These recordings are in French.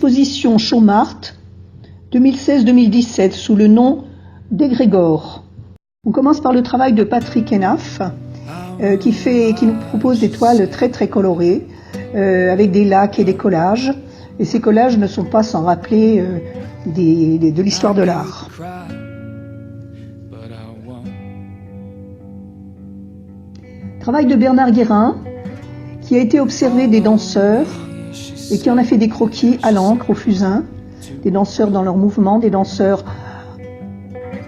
l'exposition Chaumart 2016-2017 sous le nom d'Égrégore. On commence par le travail de Patrick Enaf qui nous propose des toiles très très colorées avec des lacs et des collages. Et ces collages ne sont pas sans rappeler de l'histoire de l'art. Travail de Bernard Guérin, qui a été observé des danseurs et qui en a fait des croquis à l'encre, au fusain, des danseurs dans leurs mouvements, des danseurs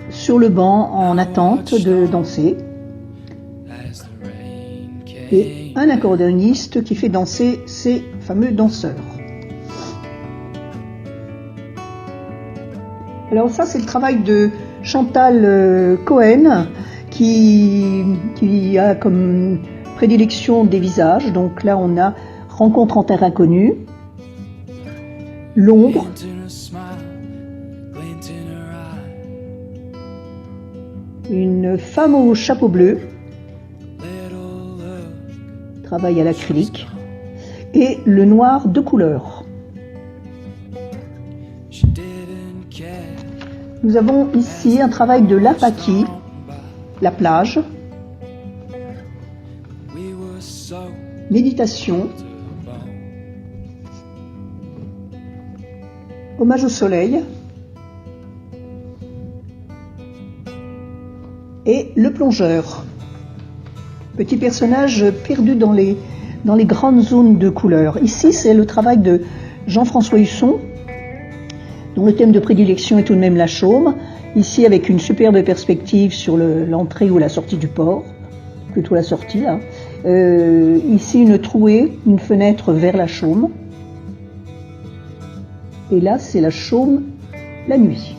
sur le banc en attente de danser, et un accordéoniste qui fait danser ces fameux danseurs. Alors ça, c'est le travail de Chantal Cohen, qui a comme prédilection des visages. Donc là, on a Rencontre en terre inconnue, L'ombre, Une femme au chapeau bleu, travail à l'acrylique, et Le noir de couleur. Nous avons ici un travail de Lapaki, La plage, Méditation, Hommage au soleil et Le plongeur. Petit personnage perdu dans les grandes zones de couleurs. Ici, c'est le travail de Jean-François Husson, dont le thème de prédilection est tout de même la chaume. Ici, avec une superbe perspective sur l'entrée ou la sortie du port, plutôt la sortie là. Ici, une trouée, une fenêtre vers la chaume. Et là, c'est la chaume la nuit.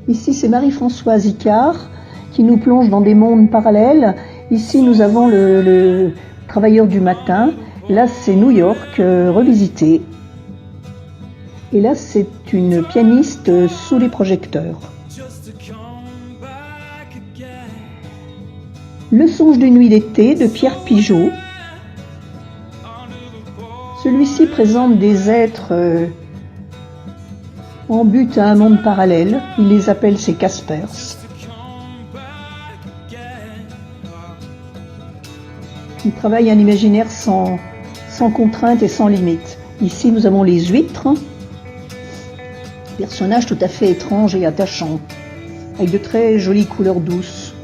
Ici, c'est Marie-Françoise Icard qui nous plonge dans des mondes parallèles. Ici, nous avons le travailleur du matin. Là, c'est New York revisité. Et là, c'est une pianiste sous les projecteurs. Le songe d'une nuit d'été de Pierre Pigeot. Celui-ci présente des êtres en but à un monde parallèle. Il les appelle ses Caspers. Il travaille un imaginaire sans contrainte et sans limite. Ici, nous avons les huîtres. Personnage tout à fait étrange et attachant, avec de très jolies couleurs douces.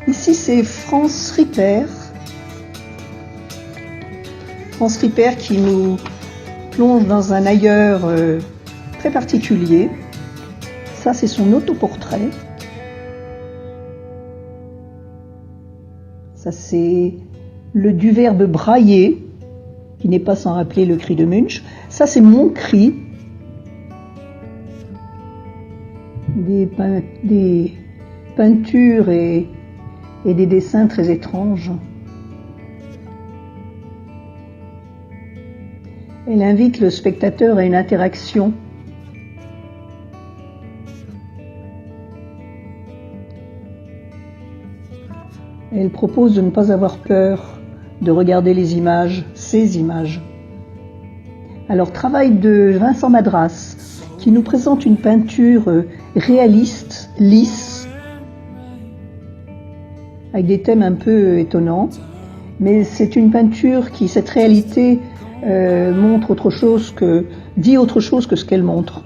Ici, c'est France Ripper. France Ripper qui nous plonge dans un ailleurs très particulier. Ça, c'est son autoportrait. Ça, c'est le du verbe brailler, qui n'est pas sans rappeler le cri de Munch. Ça, c'est mon cri. Des peintures et des dessins très étranges. Elle invite le spectateur à une interaction. Elle propose de ne pas avoir peur de regarder les images, ces images. Alors, travail de Vincent Madras, qui nous présente une peinture réaliste, lisse, avec des thèmes un peu étonnants. Mais c'est une peinture qui, cette réalité, montre autre chose dit autre chose que ce qu'elle montre.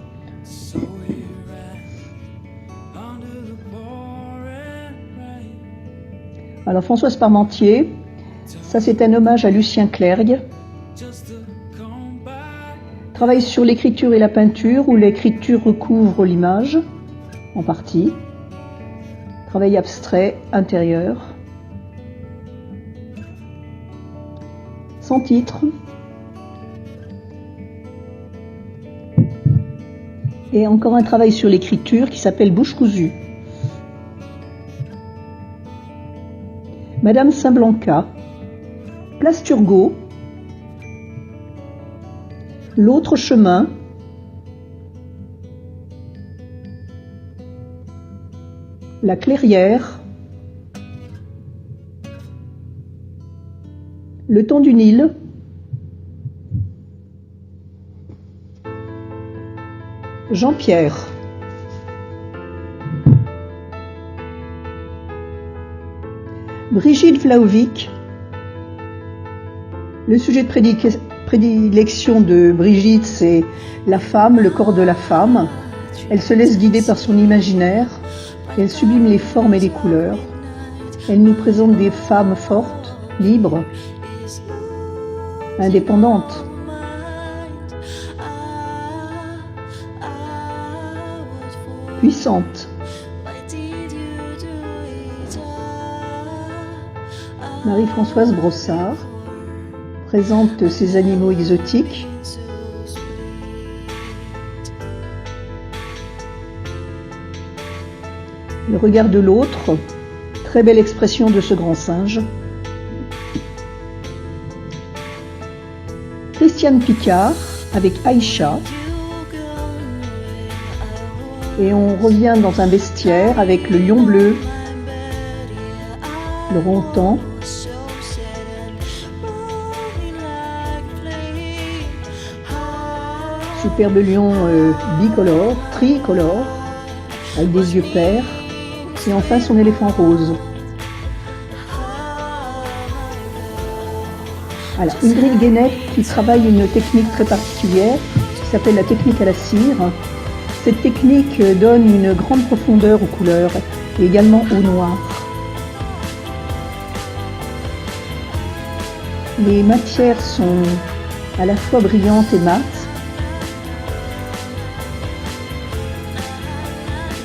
Alors, Françoise Parmentier, ça c'est un hommage à Lucien Clergue. Travaille sur l'écriture et la peinture, où l'écriture recouvre l'image, en partie. Travail abstrait, intérieur. Sans titre. Et encore un travail sur l'écriture qui s'appelle Bouche cousue. Madame Saint-Blanca, Place Turgot, L'autre chemin, La clairière, Le temps du Nil. Jean-Pierre. Brigitte Vlahovic. Le sujet de prédilection de Brigitte, c'est la femme, le corps de la femme. Elle se laisse guider par son imaginaire. Elle sublime les formes et les couleurs. Elle nous présente des femmes fortes, libres, indépendantes. Puissantes. Marie-Françoise Brossard présente ces animaux exotiques. Le regard de l'autre, très belle expression de ce grand singe. Christiane Picard avec Aïcha. Et on revient dans un bestiaire avec le lion bleu, le rontan. Superbe lion bicolore, tricolore, avec des yeux pairs, et enfin son éléphant rose. Alors, Ingrid Guénec qui travaille une technique très particulière, qui s'appelle la technique à la cire. Cette technique donne une grande profondeur aux couleurs, et également au noir. Les matières sont à la fois brillantes et mates.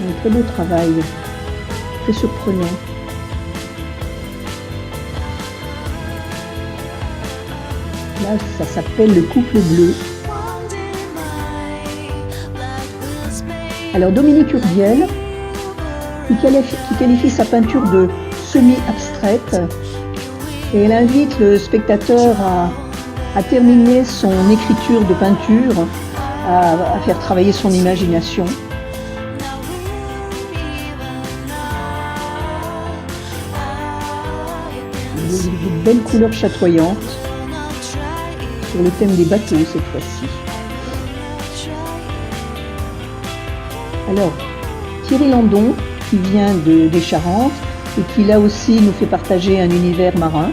Un très beau travail, très surprenant. Là, ça s'appelle le couple bleu. Alors Dominique Urbiel, qui qualifie sa peinture de semi-abstraite, et elle invite le spectateur à terminer son écriture de peinture, à faire travailler son imagination. De belles couleurs chatoyantes sur le thème des bateaux cette fois-ci. Alors, Thierry Landon, qui vient des Charentes et qui là aussi nous fait partager un univers marin,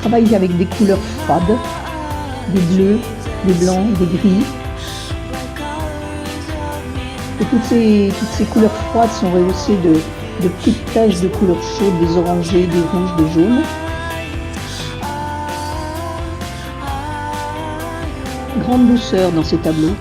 travaille avec des couleurs froides, des bleus, des blancs, des gris. Et toutes ces couleurs froides sont rehaussées de petites taches de couleurs chaudes, des orangés, des rouges, des jaunes. Grande douceur dans ces tableaux.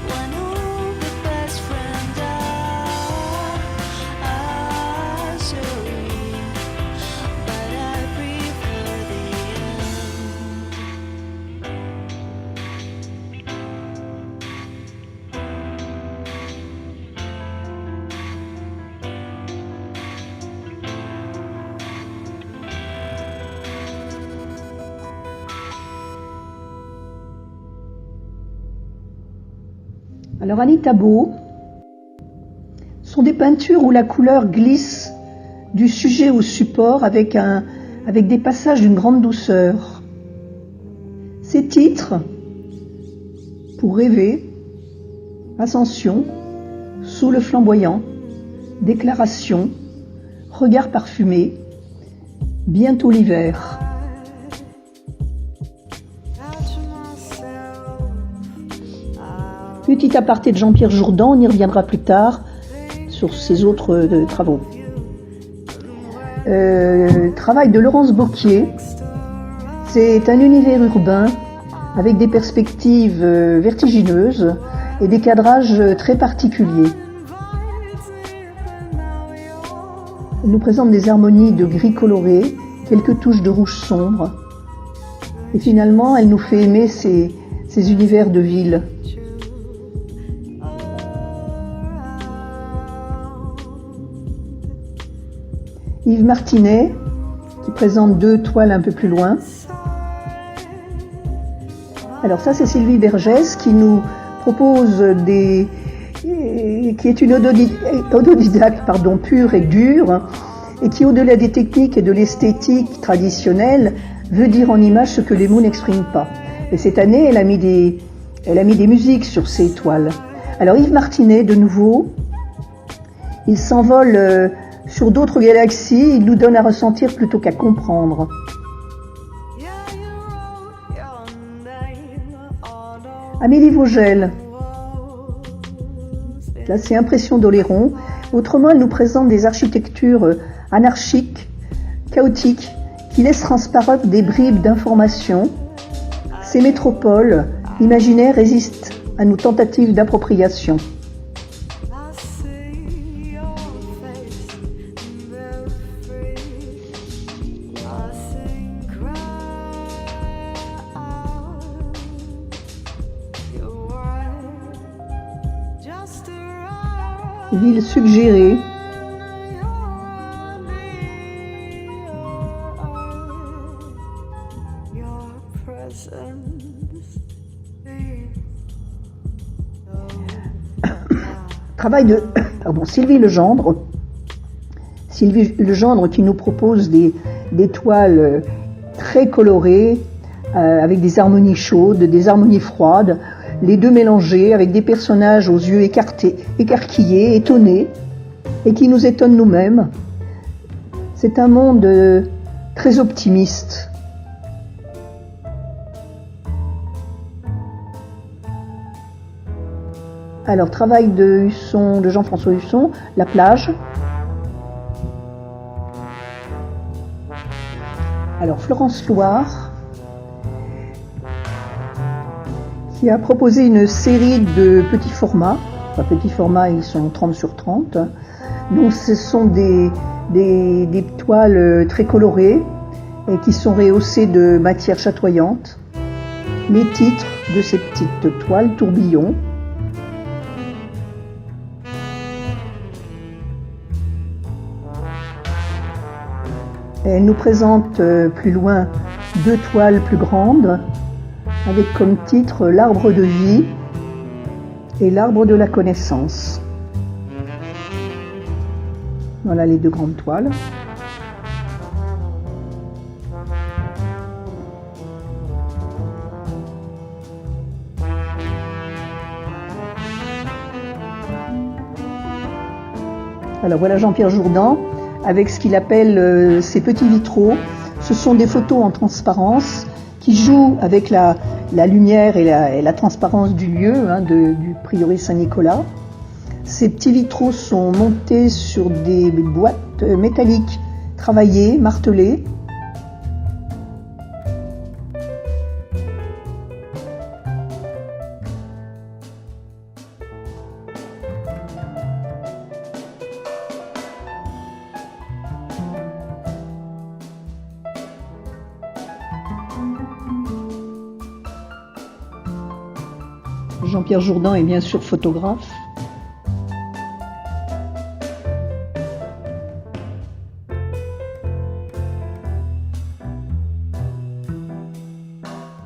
Alors Anita Beau sont des peintures où la couleur glisse du sujet au support avec des passages d'une grande douceur. Ces titres, Pour rêver, Ascension, Sous le flamboyant, Déclaration, Regard parfumé, Bientôt l'hiver. Petit aparté de Jean-Pierre Jourdan, on y reviendra plus tard sur ses autres travaux. Travail de Laurence Bocquier, c'est un univers urbain avec des perspectives vertigineuses et des cadrages très particuliers. Elle nous présente des harmonies de gris coloré, quelques touches de rouge sombre. Et finalement, elle nous fait aimer ces univers de ville. Yves Martinet, qui présente deux toiles un peu plus loin. Alors ça, c'est Sylvie Bergès qui nous propose qui est une autodidacte pure et dure, et qui, au-delà des techniques et de l'esthétique traditionnelle, veut dire en images ce que les mots n'expriment pas. Et cette année, elle a mis des musiques sur ces toiles. Alors Yves Martinet, de nouveau, il s'envole sur d'autres galaxies, il nous donne à ressentir plutôt qu'à comprendre. Amélie Vogel, là c'est Impression d'Oléron. Autrement, elle nous présente des architectures anarchiques, chaotiques, qui laissent transparaître des bribes d'informations. Ces métropoles imaginaires résistent à nos tentatives d'appropriation. Ville suggérée. Travail de Sylvie Legendre. Sylvie Legendre qui nous propose des toiles très colorées, avec des harmonies chaudes, des harmonies froides, les deux mélangés avec des personnages aux yeux écarquillés, étonnés, et qui nous étonnent nous-mêmes. C'est un monde très optimiste. Alors, travail de Jean-François Husson, La plage. Alors, Florence Loire, qui a proposé une série de petits formats. Enfin, petits formats, ils sont 30 sur 30. Donc, ce sont des toiles très colorées et qui sont rehaussées de matière chatoyante. Les titres de ces petites toiles, Tourbillon. Elle nous présente plus loin deux toiles plus grandes, avec comme titre L'arbre de vie et L'arbre de la connaissance. Voilà les deux grandes toiles. Alors voilà Jean-Pierre Jourdan avec ce qu'il appelle ses petits vitraux. Ce sont des photos en transparence qui jouent avec la lumière et la transparence du lieu, du prieuré Saint-Nicolas. Ces petits vitraux sont montés sur des boîtes métalliques travaillées, martelées. Jean-Pierre Jourdan est bien sûr photographe.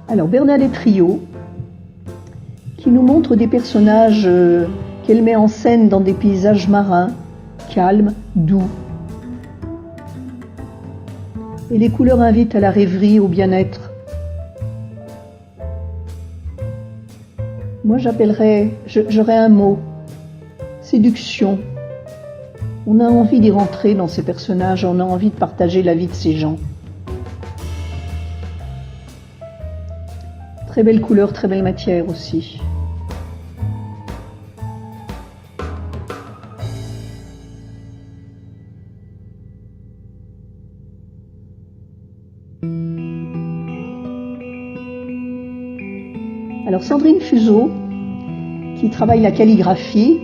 Alors Bernadette Trio, qui nous montre des personnages qu'elle met en scène dans des paysages marins, calmes, doux. Et les couleurs invitent à la rêverie, au bien-être. Moi j'aurais un mot, séduction. On a envie d'y rentrer dans ces personnages, on a envie de partager la vie de ces gens. Très belle couleur, très belle matière aussi. Alors Sandrine Fuseau, qui travaille la calligraphie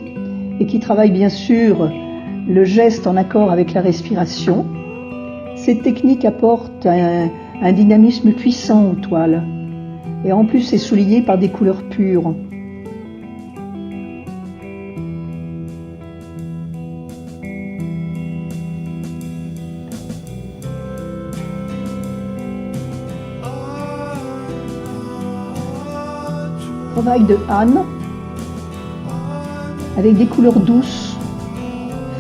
et qui travaille bien sûr le geste en accord avec la respiration, cette technique apporte un dynamisme puissant aux toiles. Et en plus, c'est souligné par des couleurs pures. Travail de Anne, avec des couleurs douces,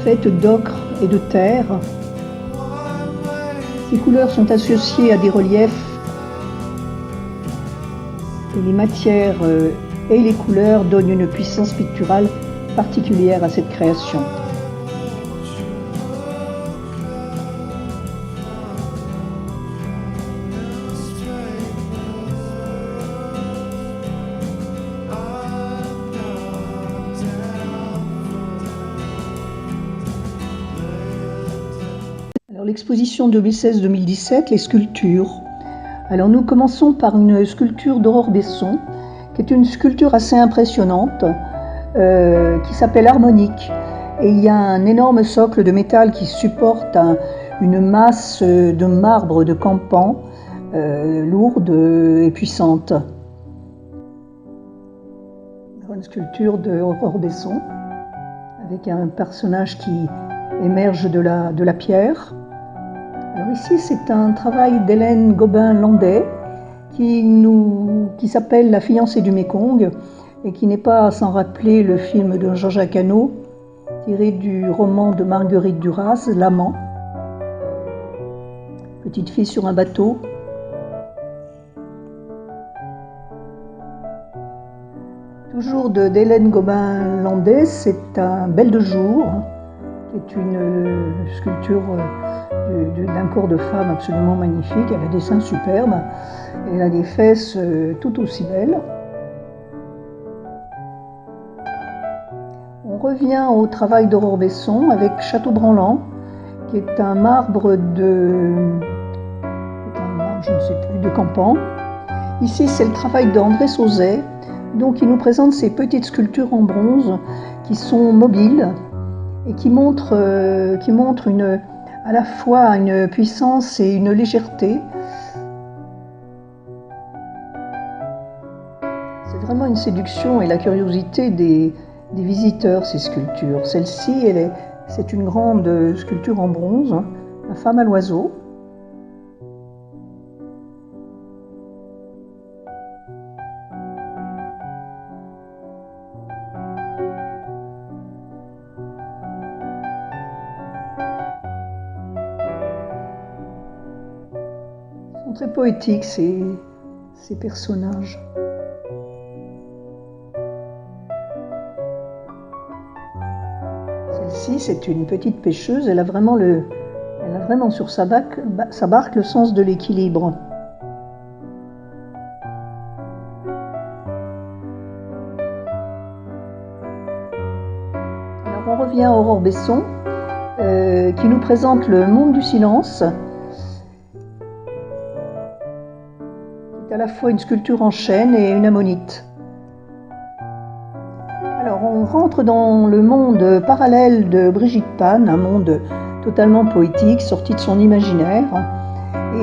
faites d'ocre et de terre, Ces couleurs sont associées à des reliefs et les matières et les couleurs donnent une puissance picturale particulière à cette création. Alors l'exposition 2016-2017, les sculptures. Alors nous commençons par une sculpture d'Aurore Besson, qui est une sculpture assez impressionnante, qui s'appelle Harmonique. Et il y a un énorme socle de métal qui supporte une masse de marbre de Campan, lourde et puissante. Une sculpture d'Aurore Besson, avec un personnage qui émerge de la pierre. Alors ici, c'est un travail d'Hélène Gobin-Landais qui s'appelle La fiancée du Mékong et qui n'est pas sans rappeler le film de Jean-Jacques Hano, tiré du roman de Marguerite Duras, L'amant. Petite fille sur un bateau. Toujours d'Hélène Gobin-Landais, c'est un Belle de jour, qui est une sculpture d'un corps de femme absolument magnifique. Elle a des seins superbes, elle a des fesses tout aussi belles. On revient au travail d'Aurore Besson avec Château Branlant, qui est un marbre je ne sais plus, de Campan. Ici, c'est le travail d'André Sauzet. Donc, il nous présente ces petites sculptures en bronze qui sont mobiles et qui montrent à la fois une puissance et une légèreté. C'est vraiment une séduction et la curiosité des visiteurs, ces sculptures. Celle-ci, c'est une grande sculpture en bronze, la femme à l'oiseau. Ils sont très poétiques, ces personnages. Celle-ci, c'est une petite pêcheuse, elle a vraiment sur sa barque le sens de l'équilibre. Alors on revient à Aurore Besson, qui nous présente le monde du silence. C'est à la fois une sculpture en chêne et une ammonite. Alors on rentre dans le monde parallèle de Brigitte Pan, un monde totalement poétique, sorti de son imaginaire,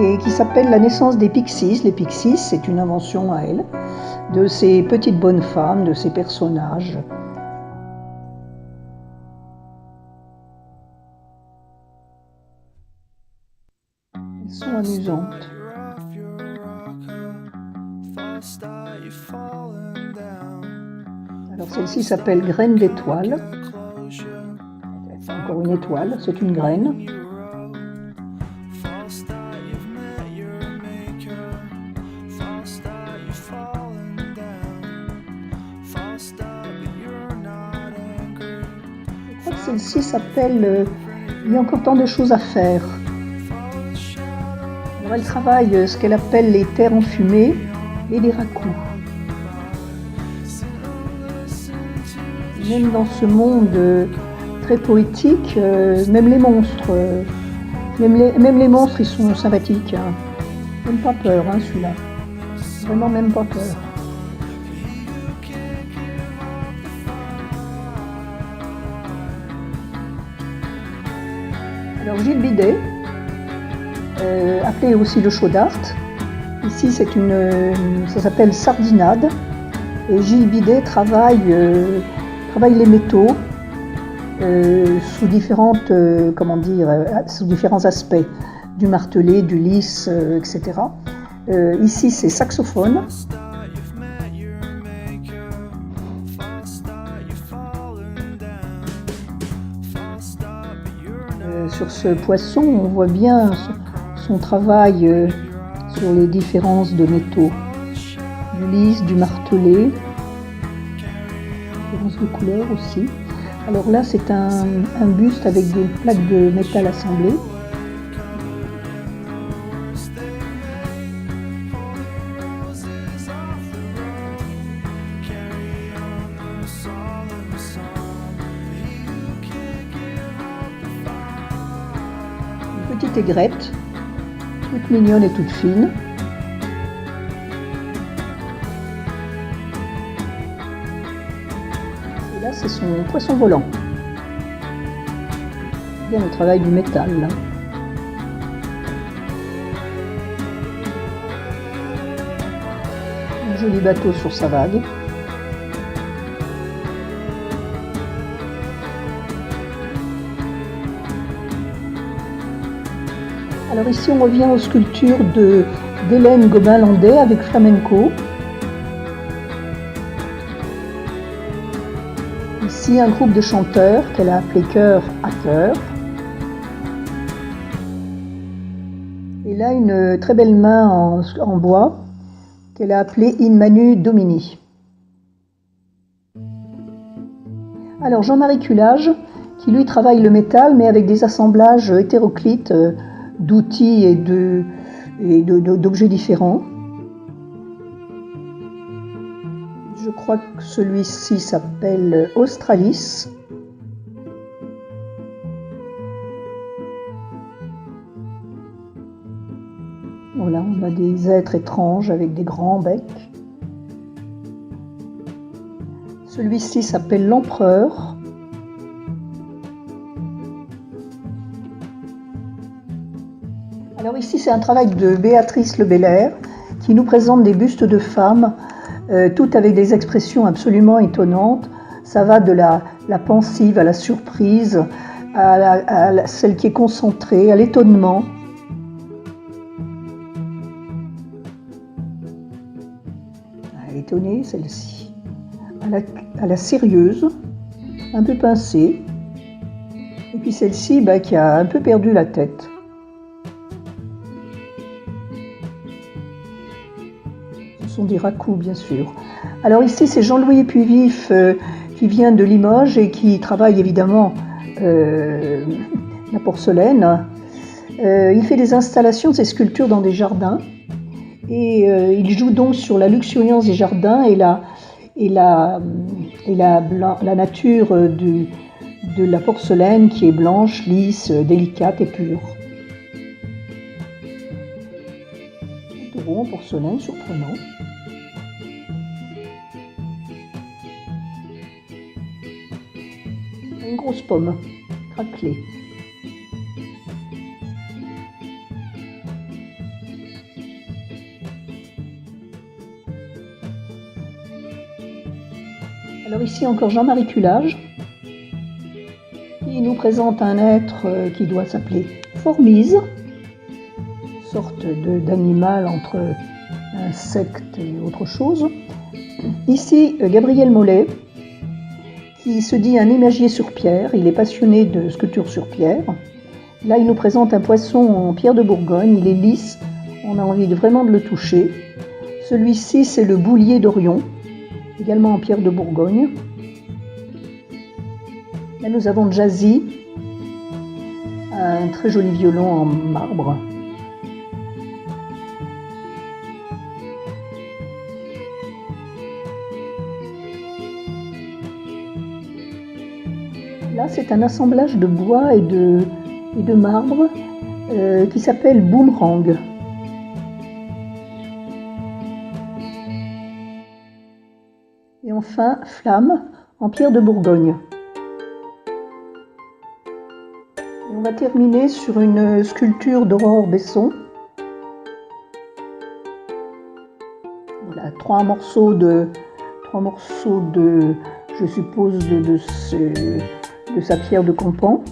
et qui s'appelle La naissance des Pixies. Les Pixies, c'est une invention à elle, de ces petites bonnes femmes, de ces personnages. Elles sont amusantes. Alors celle-ci s'appelle Graine d'étoile. C'est encore une étoile, c'est une graine. Je crois que celle-ci s'appelle Il y a encore tant de choses à faire. Alors elle travaille ce qu'elle appelle les terres enfumées et les raccoons. Même dans ce monde très poétique, même les monstres, même les monstres, ils sont sympathiques. Hein. Même pas peur, hein, celui-là. Vraiment même pas peur. Alors Gilles Bidet, appelé aussi le show d'art. Ici, ça s'appelle Sardinade. Et Gilles Bidet travaille les métaux sous différents aspects, du martelé, du lisse, etc. Ici, c'est saxophone. Sur ce poisson, on voit bien son travail sur les différences de métaux, du lisse, du martelé, différences de couleurs aussi. Alors là, c'est un buste avec des plaques de métal assemblées. Une petite aigrette, toute mignonne et toute fine. Et là, c'est son poisson volant. Bien le travail du métal, là. Un joli bateau sur sa vague. Alors ici, on revient aux sculptures d'Hélène Gobin-Landais avec flamenco. Ici, un groupe de chanteurs qu'elle a appelé Chœur à Cœur. Et là, une très belle main en bois qu'elle a appelée In Manu Domini. Alors Jean-Marie Cullage, qui lui travaille le métal, mais avec des assemblages hétéroclites d'outils et d'objets différents. Je crois que celui-ci s'appelle Australis. Voilà, on a des êtres étranges avec des grands becs. Celui-ci s'appelle l'Empereur. Alors ici, c'est un travail de Béatrice Le Bellair qui nous présente des bustes de femmes, toutes avec des expressions absolument étonnantes. Ça va de la pensive à la surprise, à celle qui est concentrée, à l'étonnement. Elle est étonnée, celle-ci. À la sérieuse, un peu pincée. Et puis celle-ci qui a un peu perdu la tête. Ce sont des racous, bien sûr. Alors ici, c'est Jean-Louis Puivif qui vient de Limoges et qui travaille évidemment la porcelaine. Il fait des installations de ses sculptures dans des jardins et il joue donc sur la luxuriance des jardins et la nature de la porcelaine qui est blanche, lisse, délicate et pure. Un taureau en porcelaine surprenant. Une grosse pomme craquelée. Alors ici encore Jean-Marie Cullage qui nous présente un être qui doit s'appeler Formise, une sorte d'animal entre insecte et autre chose. Ici Gabriel Mollet qui se dit un imagier sur pierre, il est passionné de sculpture sur pierre. Là il nous présente un poisson en pierre de Bourgogne, il est lisse, on a envie vraiment de le toucher. Celui-ci c'est le boulier d'Orion, également en pierre de Bourgogne. Là nous avons Jazzy, un très joli violon en marbre. Là c'est un assemblage de bois et de marbre qui s'appelle Boomerang. Et enfin, Flamme, en pierre de Bourgogne. Et on va terminer sur une sculpture d'Aurore Besson. Voilà, trois morceaux de, je suppose, de sa pierre de Campan.